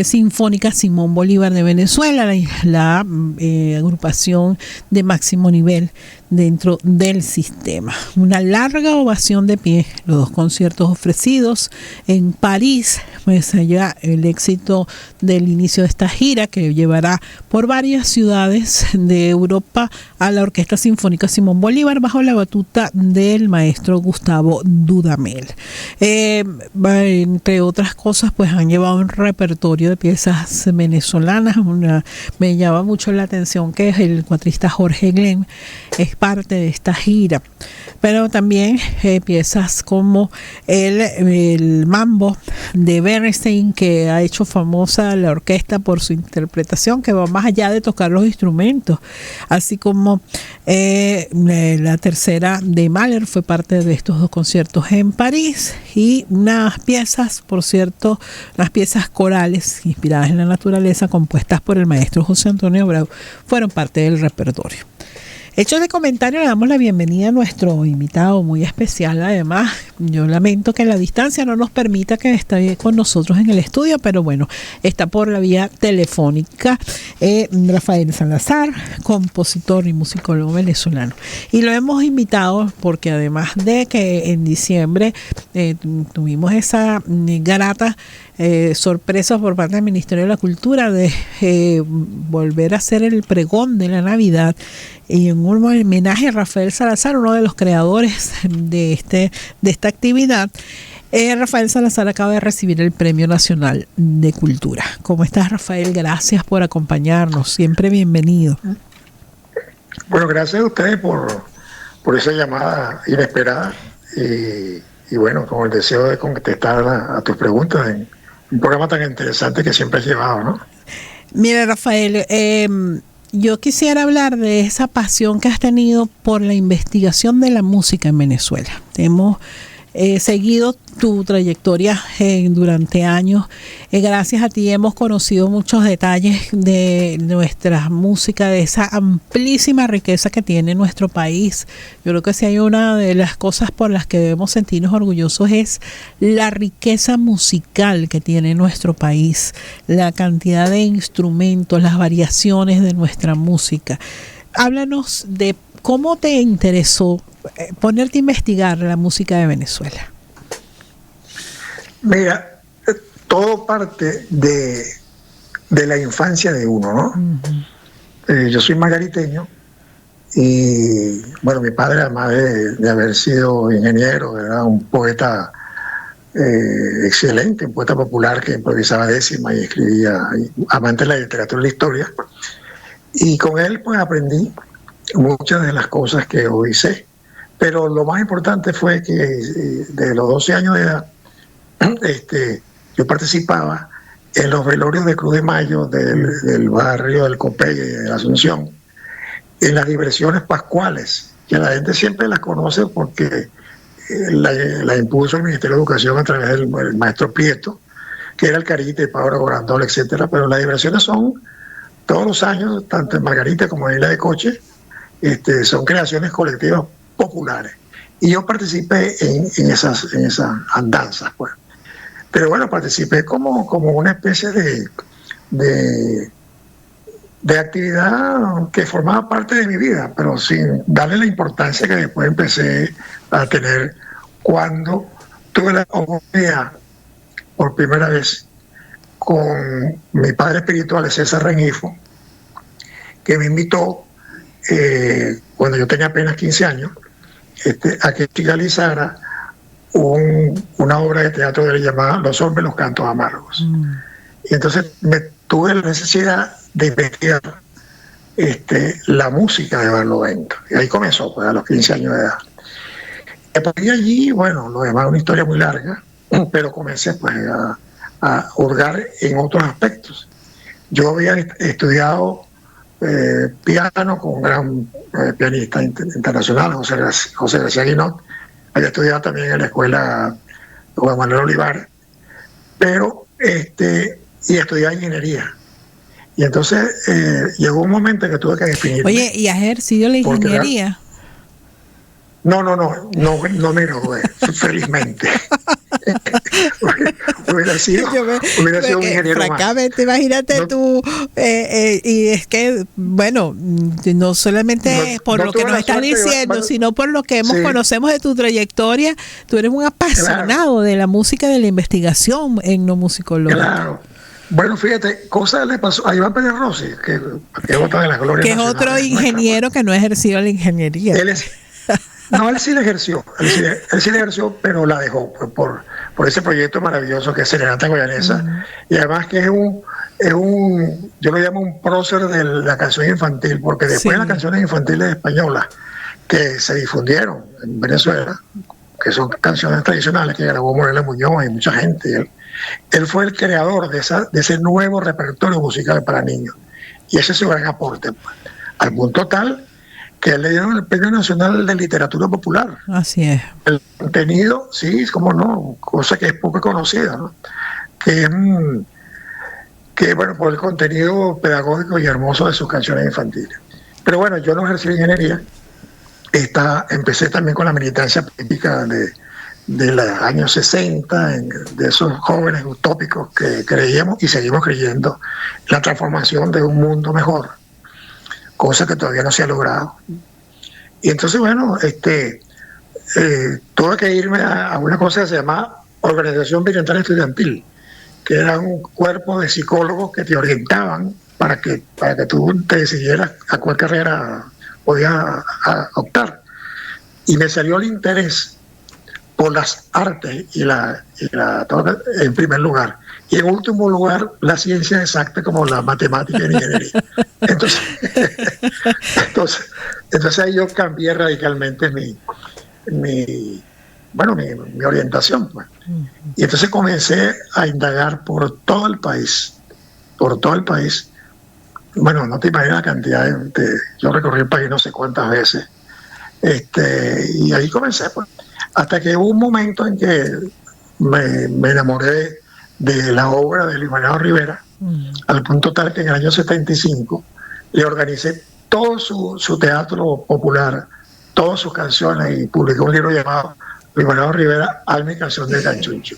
Sinfónica Simón Bolívar de Venezuela, la agrupación de máximo nivel dentro del sistema. Una larga ovación de pie, los dos conciertos ofrecidos en París, pues allá el éxito del inicio de esta gira que llevará por varias ciudades de Europa a la Orquesta Sinfónica Simón Bolívar bajo la batuta del maestro Gustavo Dudamel. Entre otras cosas, pues han llevado un repertorio de piezas venezolanas. Me llama mucho la atención que el cuatrista Jorge Glenn es parte de esta gira, pero también piezas como el Mambo de Bernstein, que ha hecho famosa la orquesta por su interpretación que va más allá de tocar los instrumentos, así como la tercera de Mahler fue parte de estos dos conciertos en París, y unas piezas, por cierto, las piezas corales inspiradas en la naturaleza compuestas por el maestro José Antonio Abreu fueron parte del repertorio. Hecho de comentario, le damos la bienvenida a nuestro invitado muy especial. Además, yo lamento que la distancia no nos permita que esté con nosotros en el estudio, pero bueno, está por la vía telefónica Rafael Salazar, compositor y musicólogo venezolano. Y lo hemos invitado porque además de que en diciembre tuvimos esa grata sorpresa por parte del Ministerio de la Cultura de volver a hacer el pregón de la Navidad, y en un homenaje a Rafael Salazar, uno de los creadores de esta actividad. Rafael Salazar acaba de recibir el Premio Nacional de Cultura. ¿Cómo estás, Rafael? Gracias por acompañarnos, siempre bienvenido. Bueno, gracias a ustedes por esa llamada inesperada y bueno, con el deseo de contestar a tus preguntas en un programa tan interesante que siempre has llevado, ¿no? Mira, Rafael, yo quisiera hablar de esa pasión que has tenido por la investigación de la música en Venezuela. Hemos seguido tu trayectoria durante años. Gracias a ti hemos conocido muchos detalles de nuestra música, de esa amplísima riqueza que tiene nuestro país. Yo creo que si hay una de las cosas por las que debemos sentirnos orgullosos es la riqueza musical que tiene nuestro país, la cantidad de instrumentos, las variaciones de nuestra música. Háblanos de cómo te interesó ponerte a investigar la música de Venezuela. Mira, todo parte de la infancia de uno, ¿no? Uh-huh. Yo soy margariteño y, bueno, mi padre, además de haber sido ingeniero, era un poeta excelente, un poeta popular que improvisaba décimas y escribía, amante de la literatura y la historia. Y con él, pues, aprendí muchas de las cosas que hoy sé. Pero lo más importante fue que de los 12 años de edad, yo participaba en los velorios de Cruz de Mayo del barrio del Copey de la Asunción, en las diversiones pascuales, que la gente siempre las conoce porque la impuso el Ministerio de Educación a través del maestro Prieto, que era el Carite, el Pablo Gorandol, etcétera. Pero las diversiones son todos los años, tanto en Margarita como en Isla de Coche, son creaciones colectivas populares, y yo participé en esas andanzas, pues. Pero bueno, participé como una especie de actividad que formaba parte de mi vida, pero sin darle la importancia que después empecé a tener cuando tuve la oportunidad por primera vez con mi padre espiritual, César Rengifo, que me invitó cuando yo tenía apenas 15 años, a que realizara una obra de teatro que le llamaba Los Hombres, los Cantos Amargos. Y entonces tuve la necesidad de investigar la música de Barlovento. Y ahí comenzó, pues, a los 15 años de edad. Y a partir de allí, bueno, lo demás es una historia muy larga, pero comencé, pues, a hurgar en otros aspectos. Yo había estudiado piano con un gran pianista internacional, José García Guinot. Había estudiado también en la escuela Juan Manuel Olivar, pero y estudiaba ingeniería. Y entonces llegó un momento en que tuve que definir. Oye, ¿y has ejercido la ingeniería? No me gradué, felizmente. hubiera sido un ingeniero francamente, más. Imagínate tú, y es que, bueno, no solamente por lo que nos estás diciendo, sino por lo que conocemos de tu trayectoria, tú eres un apasionado de la música y de la investigación etnomusicológica. Claro. Bueno, fíjate, cosa le pasó a Iván Pérez Rossi, que vota de la Gloria que es otro ingeniero que no ejerció la ingeniería. Él sí la ejerció, él sí la ejerció, pero la dejó por ese proyecto maravilloso que es Serenata Guayanesa, y además que es un, yo lo llamo un prócer de la canción infantil, porque después de las canciones infantiles españolas que se difundieron en Venezuela, que son canciones tradicionales que grabó Morela Muñoz y mucha gente, él fue el creador de ese nuevo repertorio musical para niños, y ese es su gran aporte, pues, al punto tal que le dieron el Premio Nacional de Literatura Popular. Así es. El contenido, sí, cómo no, cosa que es poco conocida, ¿no? Que bueno, por el contenido pedagógico y hermoso de sus canciones infantiles. Pero bueno, yo no ejercí ingeniería. Empecé también con la militancia política de los años 60, de esos jóvenes utópicos que creíamos y seguimos creyendo en la transformación de un mundo mejor, cosa que todavía no se ha logrado. Y entonces, bueno, tuve que irme a una cosa que se llama Organización Bienestar Estudiantil, que era un cuerpo de psicólogos que te orientaban para que tú te decidieras a cuál carrera podías optar. Y me salió el interés por las artes en primer lugar, y en último lugar la ciencia exacta como la matemática y la ingeniería. Entonces ahí yo cambié radicalmente mi orientación, pues. Y entonces comencé a indagar por todo el país. Bueno, no te imaginas la cantidad yo recorrí el país no sé cuántas veces, y ahí comencé, pues, hasta que hubo un momento en que me enamoré de la obra de Luis Manuel Rivera, al punto tal que en el año 75 le organicé todo su teatro popular, todas sus canciones, y publicó un libro llamado Luis Manuel Rivera, Alma y Canción del Canchuncho.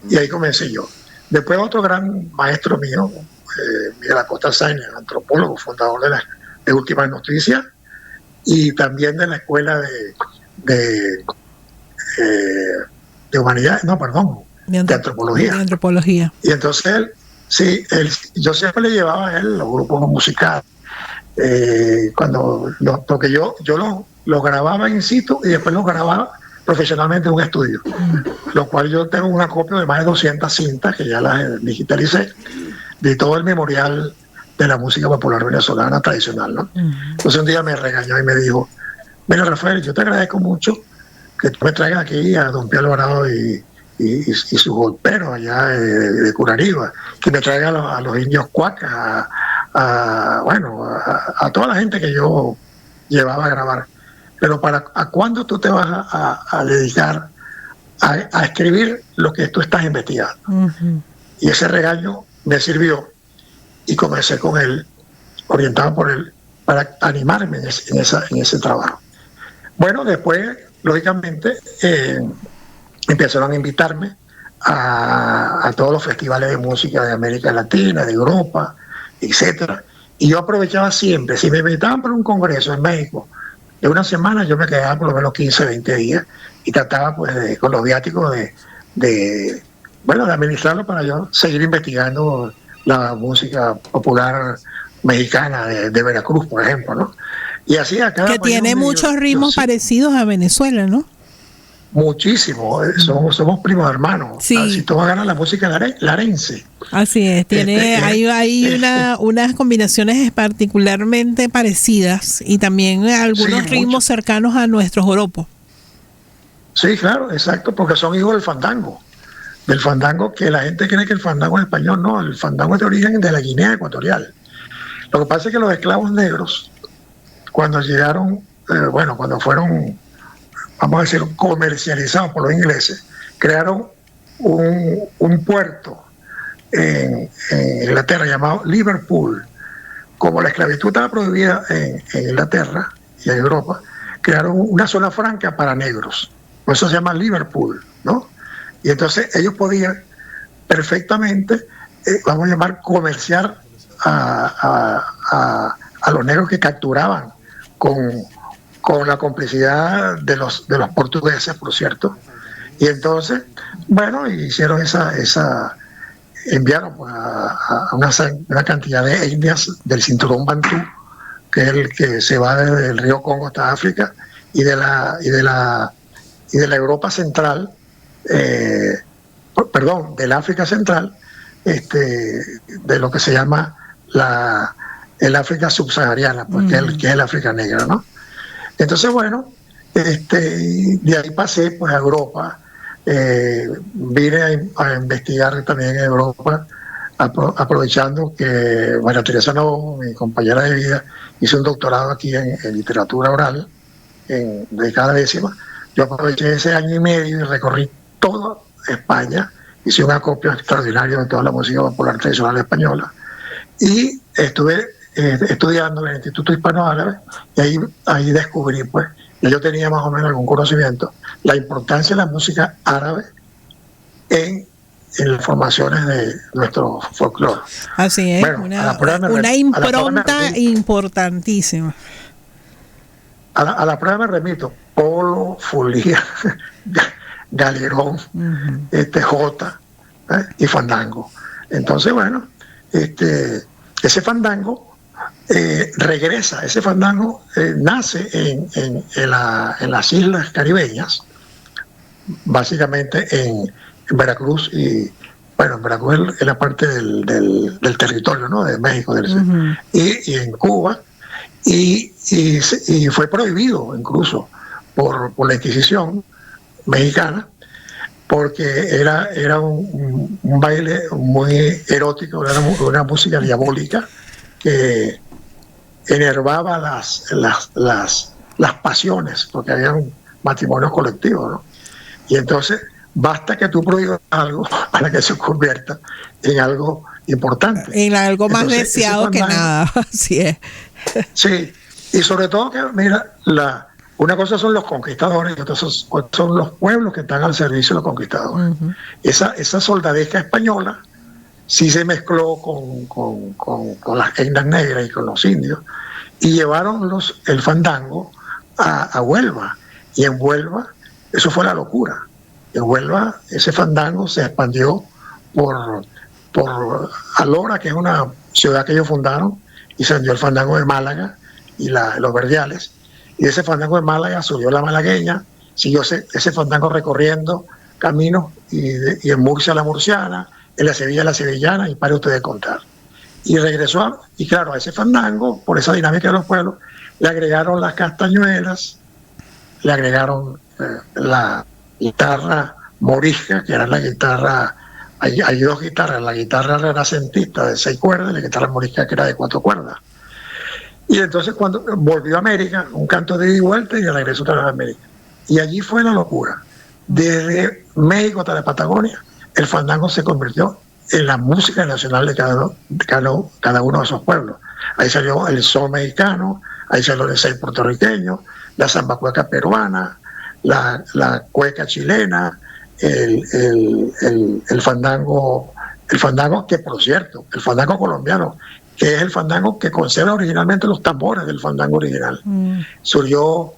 Y ahí comencé yo. Después otro gran maestro mío, Miguel Acosta Sáenz, antropólogo, fundador de Últimas Noticias, y también de la Escuela de antropología. Y entonces yo siempre le llevaba a él los grupos musicales, porque yo lo grababa in situ y después lo grababa profesionalmente en un estudio, lo cual yo tengo una copia de más de 200 cintas que ya las digitalicé, de todo el memorial de la música popular venezolana tradicional, ¿no? Entonces un día me regañó y me dijo: mira, Rafael, yo te agradezco mucho que tú me traigas aquí a don Pío Alvarado y sus golperos allá de Curariba, que me traiga a los indios cuacas, a toda la gente que yo llevaba a grabar. Pero ¿a cuándo tú te vas a dedicar a escribir lo que tú estás investigando? Y ese regaño me sirvió, y comencé con él, orientado por él, para animarme en ese trabajo. Bueno, después, lógicamente, empezaron a invitarme a todos los festivales de música de América Latina, de Europa, etcétera. Y yo aprovechaba siempre, si me invitaban para un congreso en México, de una semana yo me quedaba por lo menos 15, 20 días y trataba, pues, con los viáticos de administrarlo para yo seguir investigando la música popular mexicana de Veracruz, por ejemplo, ¿no? Y así acá. Que tiene muchos ritmos parecidos a Venezuela, ¿no? Muchísimo, somos primos hermanos. Sí. Si todos ganan la música larense. Así es, hay unas combinaciones particularmente parecidas, y también algunos ritmos cercanos a nuestros joropos. Sí, claro, exacto, porque son hijos del fandango, que la gente cree que el fandango es español. No, el fandango es de origen de la Guinea Ecuatorial. Lo que pasa es que los esclavos negros, cuando llegaron, cuando fueron, vamos a decir, comercializados por los ingleses, crearon un puerto en Inglaterra llamado Liverpool. Como la esclavitud estaba prohibida en Inglaterra y en Europa, crearon una zona franca para negros. Por eso se llama Liverpool, ¿no? Y entonces ellos podían perfectamente, vamos a llamar, comerciar a los negros que capturaban con la complicidad de los portugueses, por cierto. Y entonces, bueno, hicieron enviaron pues, a una cantidad de etnias del cinturón bantú, que es el que se va desde el río Congo hasta África, y de la Europa central, del África central, de lo que se llama el África subsahariana, pues, que es el África negra, ¿no? Entonces, bueno, de ahí pasé pues a Europa, vine a investigar también en Europa, aprovechando que María Teresa Novo, mi compañera de vida, hizo un doctorado aquí en literatura oral, en década décima. Yo aproveché ese año y medio y recorrí toda España, hice un acopio extraordinario de toda la música popular tradicional española, y estuve estudiando en el Instituto Hispano-Árabe, y ahí descubrí, pues, que yo tenía más o menos algún conocimiento, la importancia de la música árabe en las formaciones de nuestro folclore. Así es, bueno, una impronta importantísima. A la prueba me remito: polo, fulía, galerón, jota, y fandango. Entonces, bueno, ese fandango regresa, ese fandango nace en las islas caribeñas, básicamente en Veracruz, y bueno, en Veracruz es la parte del territorio, ¿no?, de México, y en Cuba, y fue prohibido incluso por la Inquisición mexicana, porque era un baile muy erótico, era una música diabólica que enervaba las pasiones, porque había un matrimonio colectivo, ¿no? Y entonces basta que tú prohíbas algo para que se convierta en algo importante, en algo más deseado que nada. Así es. Sí, y sobre todo que, mira, una cosa son los conquistadores y otra son los pueblos que están al servicio de los conquistadores. Esa soldadesca española sí se mezcló con las etnias negras y con los indios, y llevaron el fandango a Huelva, y en Huelva eso fue la locura. En Huelva ese fandango se expandió por Alora, que es una ciudad que ellos fundaron, y se vendió el fandango de Málaga y los verdiales, y de ese fandango de Málaga subió la malagueña, siguió ese fandango recorriendo caminos, y en Murcia la murciana, en la Sevilla la sevillana, y pare usted de contar. Y regresó, y claro, a ese fandango, por esa dinámica de los pueblos, le agregaron las castañuelas, le agregaron la guitarra morisca, que era la guitarra, hay dos guitarras, la guitarra renacentista de 6 cuerdas y la guitarra morisca, que era de 4 cuerdas. Y entonces cuando volvió a América, un canto de ida y vuelta, y regresó otra vez a América. Y allí fue la locura. Desde México hasta la Patagonia, el fandango se convirtió en la música nacional de cada uno de esos pueblos. Ahí salió el son mexicano, ahí salió el son puertorriqueño, la samba cueca peruana, la cueca chilena, el fandango, que por cierto, el fandango colombiano, que es el fandango que conserva originalmente los tambores del fandango original. Surgió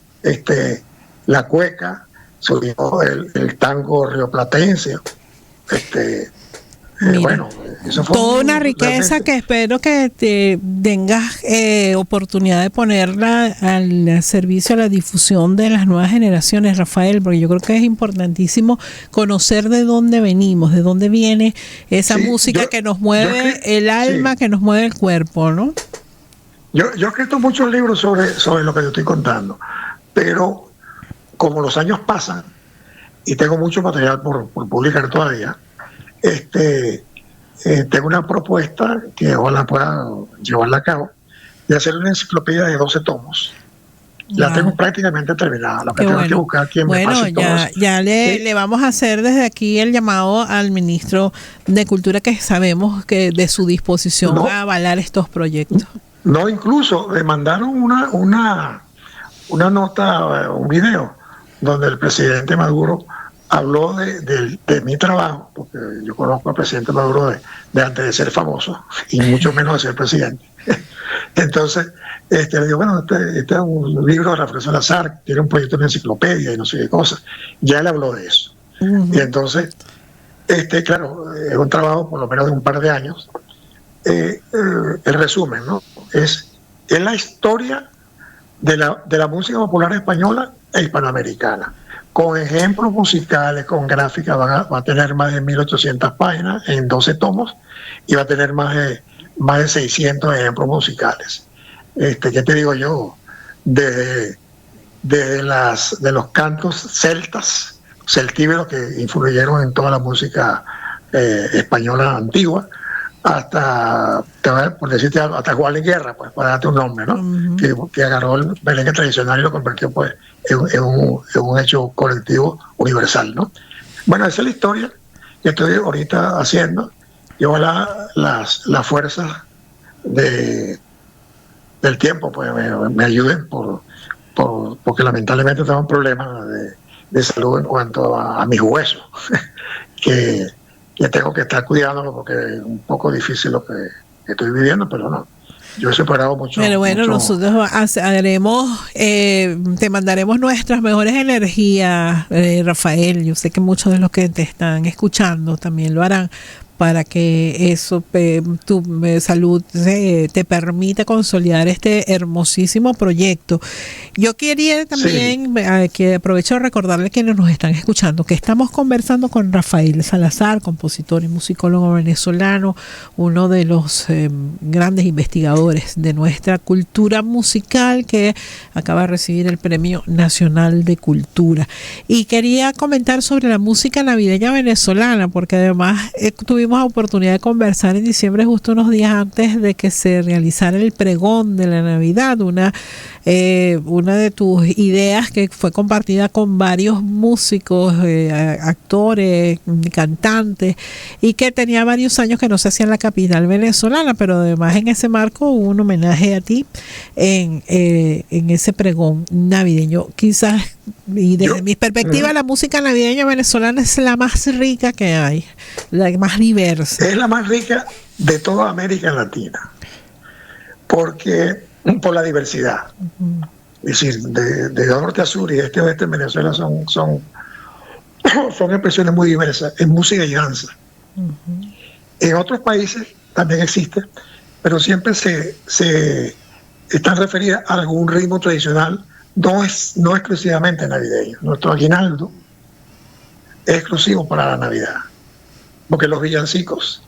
la cueca, surgió el tango rioplatense. Bueno, eso fue toda una riqueza que espero que te tengas oportunidad de ponerla al servicio, a la difusión de las nuevas generaciones, Rafael, porque yo creo que es importantísimo conocer de dónde venimos, de dónde viene esa música que nos mueve el alma, que nos mueve el cuerpo, ¿no? Yo he escrito muchos libros sobre lo que yo estoy contando, pero como los años pasan y tengo mucho material por publicar todavía, tengo una propuesta que ojalá pueda llevarla a cabo, de hacer una enciclopedia de 12 tomos. La tengo prácticamente terminada. Lo que tengo que buscar quien me pase todo eso. Ya le vamos a hacer desde aquí el llamado al ministro de Cultura, que sabemos que de su disposición a avalar estos proyectos. No, incluso le mandaron una nota, un video, donde el presidente Maduro habló de mi trabajo, porque yo conozco al presidente Maduro de antes de ser famoso y mucho menos de ser presidente. Entonces, le digo, bueno, este es un libro de Rafael Salazar, tiene un proyecto de una enciclopedia y no sé qué cosa. Ya él habló de eso. Y entonces, claro, es un trabajo por lo menos de un par de años. El resumen, ¿no? Es la historia de la música popular española e hispanoamericana, con ejemplos musicales, con gráficas. Va a tener más de 1800 páginas en 12 tomos y va a tener más de 600 ejemplos musicales. ¿Qué te digo yo? De los cantos celtas, celtíberos, que influyeron en toda la música española antigua, hasta, por decirte algo, hasta Juan Luis Guerra, pues, para darte un nombre, ¿no? Que agarró el merengue tradicional y lo convirtió, pues, en un hecho colectivo universal, ¿no? Bueno, esa es la historia que estoy ahorita haciendo. Y ojalá las fuerzas del tiempo, pues, me ayuden, porque lamentablemente tengo un problema de salud en cuanto a mis huesos, que tengo que estar cuidándolo porque es un poco difícil lo que estoy viviendo, pero no. Yo he superado mucho. Pero bueno, nosotros haremos, te mandaremos nuestras mejores energías, Rafael. Yo sé que muchos de los que te están escuchando también lo harán, para que eso, tu salud te permita consolidar este hermosísimo proyecto. Yo quería también, que aprovecho de recordarle a quienes nos están escuchando que estamos conversando con Rafael Salazar, compositor y musicólogo venezolano, uno de los grandes investigadores de nuestra cultura musical, que acaba de recibir el Premio Nacional de Cultura. Y quería comentar sobre la música navideña venezolana, porque además tuvimos oportunidad de conversar en diciembre, justo unos días antes de que se realizara el pregón de la Navidad, una de tus ideas que fue compartida con varios músicos, actores, cantantes, y que tenía varios años que no se hacía en la capital venezolana, pero además en ese marco hubo un homenaje a ti en ese pregón navideño. Quizás, y desde mi perspectiva, la música navideña venezolana es la más rica que hay, la más diversa. Es la más rica de toda América Latina, por la diversidad. Es decir, de norte a sur y de este a oeste en Venezuela son expresiones muy diversas en música y danza. En otros países también existe, pero siempre se están referidas a algún ritmo tradicional, no exclusivamente navideño. Nuestro aguinaldo es exclusivo para la Navidad, porque los villancicos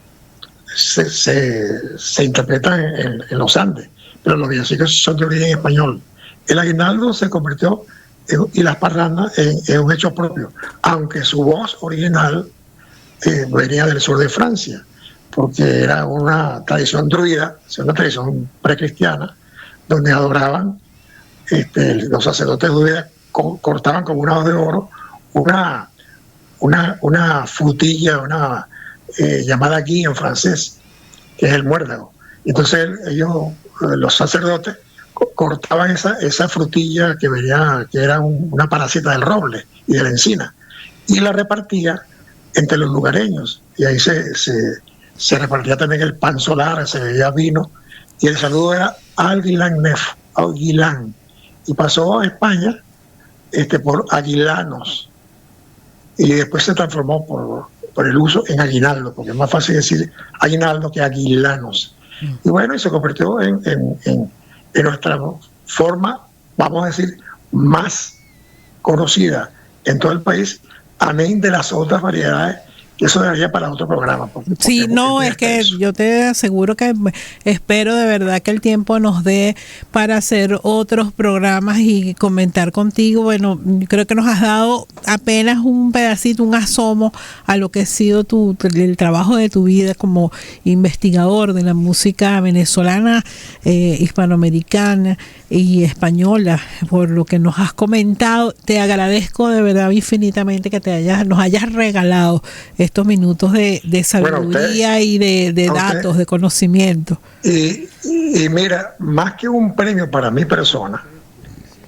se interpretan en los Andes, pero los villancicos son de origen español. El aguinaldo se convirtió y las parrandas en un hecho propio, aunque su voz original venía del sur de Francia, porque era una tradición druida, una tradición precristiana, donde adoraban, los sacerdotes druidas cortaban con un haz de oro una frutilla, llamada gui en francés, que es el muérdago. Entonces ellos, los sacerdotes, cortaban esa frutilla que era una parásita del roble y de la encina, y la repartía entre los lugareños, y ahí se repartía también el pan solar, se bebía vino, y el saludo era Aguilán Nef, Aguilán, y pasó a España por aguilanos, y después se transformó por el uso en aguinaldo, porque es más fácil decir aguinaldo que aguilanos. Y bueno, y se convirtió en nuestra forma, vamos a decir, más conocida en todo el país, amén de las otras variedades, que eso debería para otro programa. Sí, no, es que yo te aseguro que espero de verdad que el tiempo nos dé para hacer otros programas y comentar contigo. Bueno, creo que nos has dado apenas un pedacito, un asomo a lo que ha sido el trabajo de tu vida como investigador de la música venezolana, hispanoamericana y española. Por lo que nos has comentado, te agradezco de verdad infinitamente que nos hayas regalado estos minutos de sabiduría, bueno, y de datos, de conocimiento. Y mira, más que un premio para mi persona,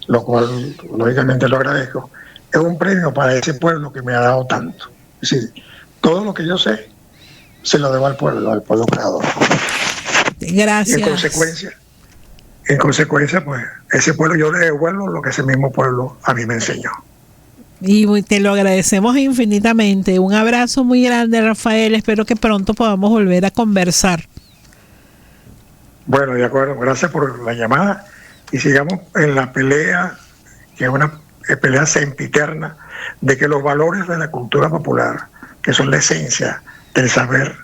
lo cual lógicamente lo agradezco, es un premio para ese pueblo que me ha dado tanto. Es decir, todo lo que yo sé se lo debo al pueblo creador. Gracias. Y en consecuencia, pues ese pueblo yo le devuelvo lo que ese mismo pueblo a mí me enseñó. Y te lo agradecemos infinitamente. Un abrazo muy grande, Rafael. Espero que pronto podamos volver a conversar. Bueno, de acuerdo. Gracias por la llamada. Y sigamos en la pelea, que es una pelea sempiterna, de que los valores de la cultura popular, que son la esencia del saber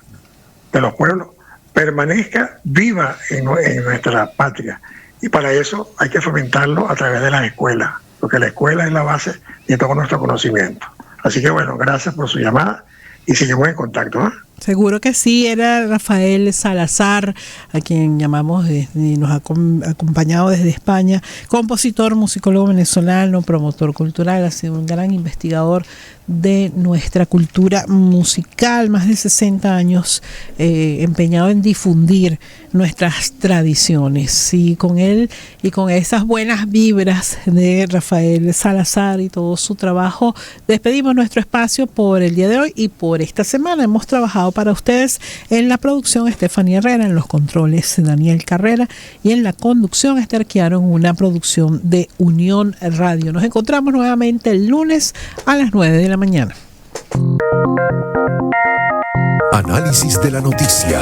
de los pueblos, permanezca viva en nuestra patria. Y para eso hay que fomentarlo a través de las escuelas, porque la escuela es la base de todo nuestro conocimiento. Así que bueno, gracias por su llamada y seguimos en contacto, ¿eh? Seguro que sí, era Rafael Salazar, a quien llamamos y nos ha acompañado desde España, compositor, musicólogo venezolano, promotor cultural, ha sido un gran investigador de nuestra cultura musical, más de 60 años empeñado en difundir nuestras tradiciones. Y con él y con esas buenas vibras de Rafael Salazar y todo su trabajo, despedimos nuestro espacio por el día de hoy y por esta semana. Hemos trabajado para ustedes en la producción Estefanía Herrera, en los controles Daniel Carrera y en la conducción Esther Quiaro, en una producción de Unión Radio. Nos encontramos nuevamente el lunes a las 9 de la mañana. Análisis de la noticia.